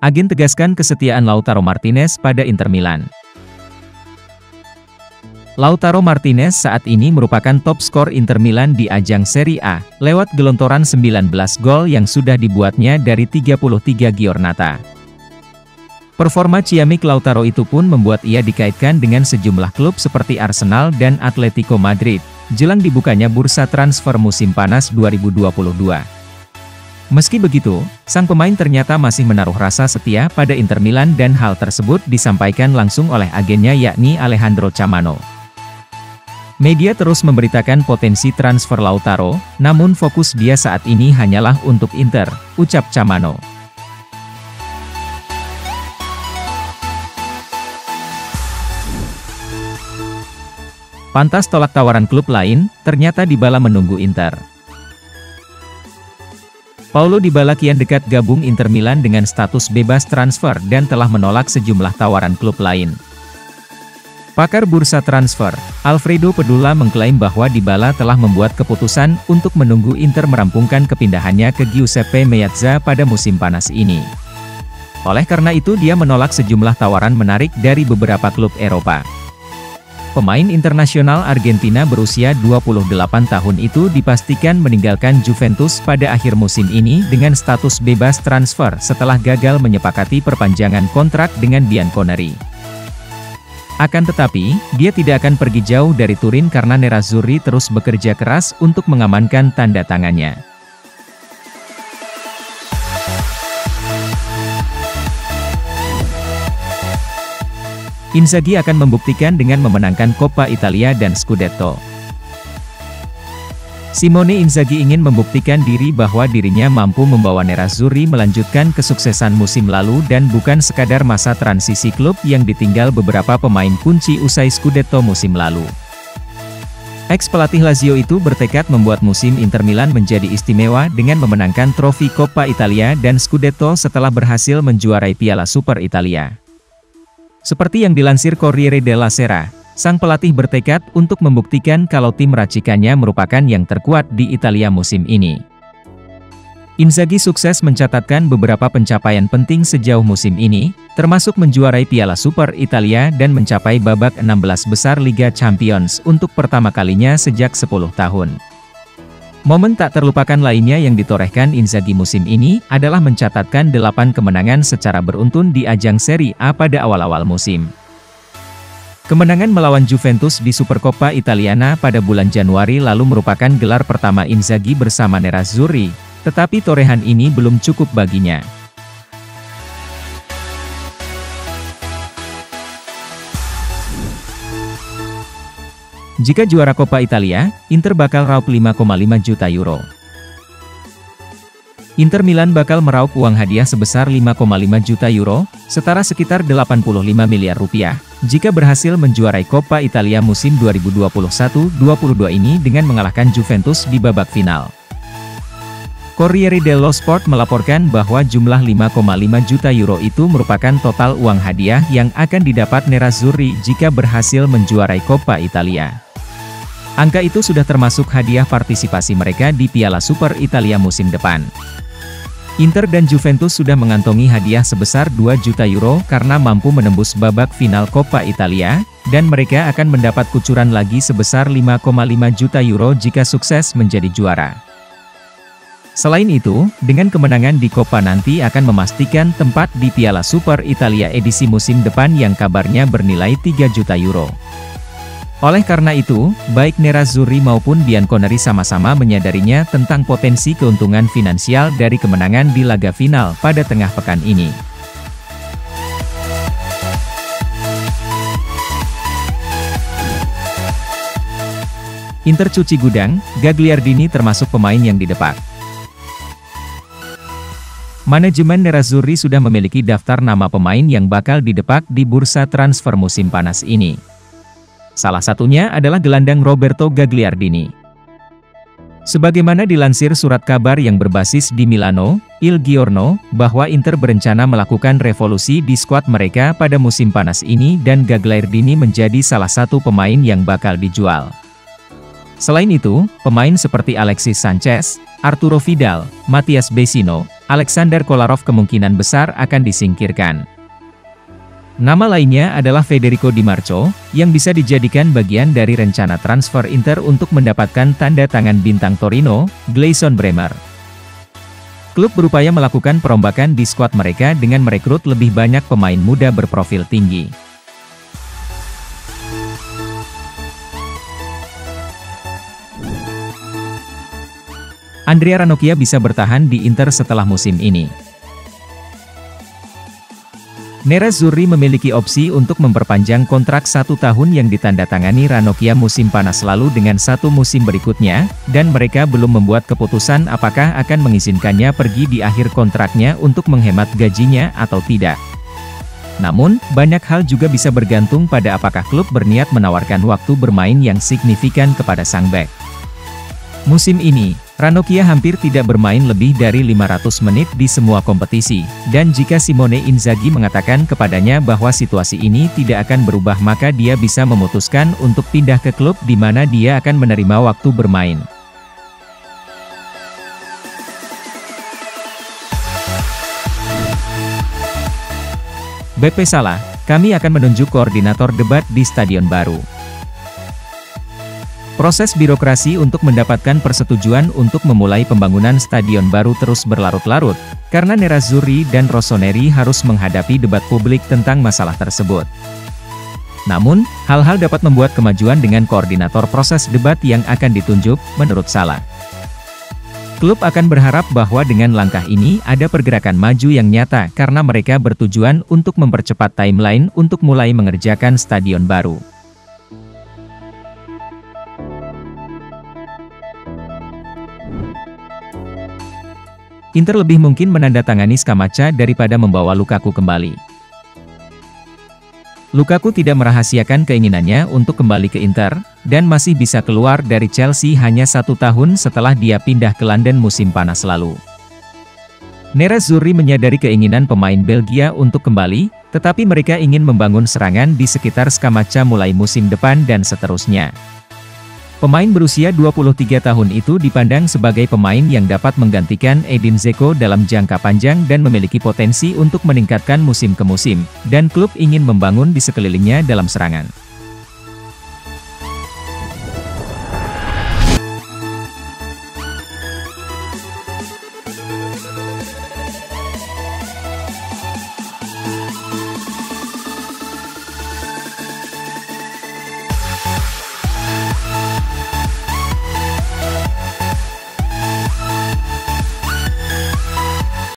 Agen tegaskan kesetiaan Lautaro Martinez pada Inter Milan. Lautaro Martinez saat ini merupakan top skor Inter Milan di ajang Serie A, lewat gelontoran 19 gol yang sudah dibuatnya dari 33 giornata. Performa ciamik Lautaro itu pun membuat ia dikaitkan dengan sejumlah klub seperti Arsenal dan Atletico Madrid, jelang dibukanya bursa transfer musim panas 2022. Meski begitu, sang pemain ternyata masih menaruh rasa setia pada Inter Milan dan hal tersebut disampaikan langsung oleh agennya yakni Alejandro Chamano. Media terus memberitakan potensi transfer Lautaro, namun fokus dia saat ini hanyalah untuk Inter, ucap Chamano. Pantas tolak tawaran klub lain, ternyata Dybala menunggu Inter. Paulo Dybala kian dekat gabung Inter Milan dengan status bebas transfer dan telah menolak sejumlah tawaran klub lain. Pakar bursa transfer, Alfredo Pedula mengklaim bahwa Dybala telah membuat keputusan untuk menunggu Inter merampungkan kepindahannya ke Giuseppe Meazza pada musim panas ini. Oleh karena itu dia menolak sejumlah tawaran menarik dari beberapa klub Eropa. Pemain internasional Argentina berusia 28 tahun itu dipastikan meninggalkan Juventus pada akhir musim ini dengan status bebas transfer setelah gagal menyepakati perpanjangan kontrak dengan Bianconeri. Akan tetapi, dia tidak akan pergi jauh dari Turin karena Nerazzurri terus bekerja keras untuk mengamankan tanda tangannya. Inzaghi akan membuktikan dengan memenangkan Coppa Italia dan Scudetto. Simone Inzaghi ingin membuktikan diri bahwa dirinya mampu membawa Nerazzurri melanjutkan kesuksesan musim lalu dan bukan sekadar masa transisi klub yang ditinggal beberapa pemain kunci usai Scudetto musim lalu. Ex-pelatih Lazio itu bertekad membuat musim Inter Milan menjadi istimewa dengan memenangkan trofi Coppa Italia dan Scudetto setelah berhasil menjuarai Piala Super Italia. Seperti yang dilansir Corriere della Sera, sang pelatih bertekad untuk membuktikan kalau tim racikannya merupakan yang terkuat di Italia musim ini. Inzaghi sukses mencatatkan beberapa pencapaian penting sejauh musim ini, termasuk menjuarai Piala Super Italia dan mencapai babak 16 besar Liga Champions untuk pertama kalinya sejak 10 tahun. Momen tak terlupakan lainnya yang ditorehkan Inzaghi musim ini adalah mencatatkan 8 kemenangan secara beruntun di ajang Serie A pada awal-awal musim. Kemenangan melawan Juventus di Supercoppa Italiana pada bulan Januari lalu merupakan gelar pertama Inzaghi bersama Nerazzurri, tetapi torehan ini belum cukup baginya. Jika juara Coppa Italia, Inter bakal raup 5,5 juta euro. Inter Milan bakal meraup uang hadiah sebesar 5,5 juta euro, setara sekitar 85 miliar rupiah, jika berhasil menjuarai Coppa Italia musim 2021-22 ini dengan mengalahkan Juventus di babak final. Corriere dello Sport melaporkan bahwa jumlah 5,5 juta euro itu merupakan total uang hadiah yang akan didapat Nerazzurri jika berhasil menjuarai Coppa Italia. Angka itu sudah termasuk hadiah partisipasi mereka di Piala Super Italia musim depan. Inter dan Juventus sudah mengantongi hadiah sebesar 2 juta euro karena mampu menembus babak final Coppa Italia, dan mereka akan mendapat kucuran lagi sebesar 5,5 juta euro jika sukses menjadi juara. Selain itu, dengan kemenangan di Coppa nanti akan memastikan tempat di Piala Super Italia edisi musim depan yang kabarnya bernilai 3 juta euro. Oleh karena itu, baik Nerazzurri maupun Bianconeri sama-sama menyadarinya tentang potensi keuntungan finansial dari kemenangan di laga final pada tengah pekan ini. Inter cuci gudang, Gagliardini termasuk pemain yang didepak. Manajemen Nerazzurri sudah memiliki daftar nama pemain yang bakal didepak di bursa transfer musim panas ini. Salah satunya adalah gelandang Roberto Gagliardini. Sebagaimana dilansir surat kabar yang berbasis di Milano, Il Giorno, bahwa Inter berencana melakukan revolusi di skuad mereka pada musim panas ini dan Gagliardini menjadi salah satu pemain yang bakal dijual. Selain itu, pemain seperti Alexis Sanchez, Arturo Vidal, Matias Vecino, Alexander Kolarov kemungkinan besar akan disingkirkan. Nama lainnya adalah Federico Di Marco, yang bisa dijadikan bagian dari rencana transfer Inter untuk mendapatkan tanda tangan bintang Torino, Gleison Bremer. Klub berupaya melakukan perombakan di skuad mereka dengan merekrut lebih banyak pemain muda berprofil tinggi. Andrea Ranocchia bisa bertahan di Inter setelah musim ini. Nerazzurri memiliki opsi untuk memperpanjang kontrak 1 tahun yang ditandatangani Ranocchia musim panas lalu dengan 1 musim berikutnya, dan mereka belum membuat keputusan apakah akan mengizinkannya pergi di akhir kontraknya untuk menghemat gajinya atau tidak. Namun, banyak hal juga bisa bergantung pada apakah klub berniat menawarkan waktu bermain yang signifikan kepada sang bek. Musim ini, Ranocchia hampir tidak bermain lebih dari 500 menit di semua kompetisi, dan jika Simone Inzaghi mengatakan kepadanya bahwa situasi ini tidak akan berubah maka dia bisa memutuskan untuk pindah ke klub di mana dia akan menerima waktu bermain. BP Salah, kami akan menunjuk koordinator debat di stadion baru. Proses birokrasi untuk mendapatkan persetujuan untuk memulai pembangunan stadion baru terus berlarut-larut, karena Nerazzurri dan Rossoneri harus menghadapi debat publik tentang masalah tersebut. Namun, hal-hal dapat membuat kemajuan dengan koordinator proses debat yang akan ditunjuk, menurut Salah. Klub akan berharap bahwa dengan langkah ini ada pergerakan maju yang nyata karena mereka bertujuan untuk mempercepat timeline untuk mulai mengerjakan stadion baru. Inter lebih mungkin menandatangani Scamacca daripada membawa Lukaku kembali. Lukaku tidak merahasiakan keinginannya untuk kembali ke Inter, dan masih bisa keluar dari Chelsea hanya 1 tahun setelah dia pindah ke London musim panas lalu. Nerazzurri menyadari keinginan pemain Belgia untuk kembali, tetapi mereka ingin membangun serangan di sekitar Scamacca mulai musim depan dan seterusnya. Pemain berusia 23 tahun itu dipandang sebagai pemain yang dapat menggantikan Edin Dzeko dalam jangka panjang dan memiliki potensi untuk meningkatkan musim ke musim, dan klub ingin membangun di sekelilingnya dalam serangan.